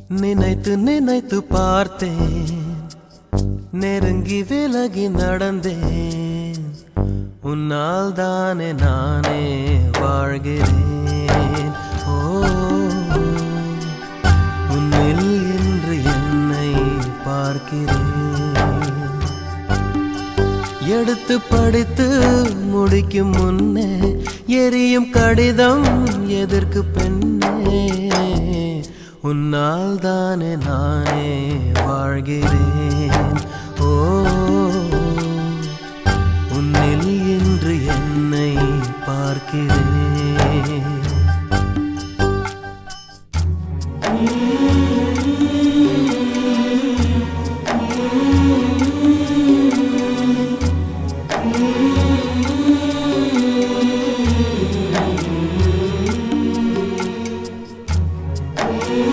நினைத்து நினைத்து பார்த்தேன், நெருங்கி விலகி நடந்தேன். உன்னால் தானே நானே வாழ்கிறேன். ஓ, உன்னில் இன்று என்னை பார்க்கிறேன். எடுத்து படித்து முடிக்கும் முன்னே எரியும் கடிதம் எதற்கு பெண்ணே? உன்னால் தானே நானே வாழ்கிறேன். ஓ, உன்னில் இன்று என்னை பார்க்கிறேன்.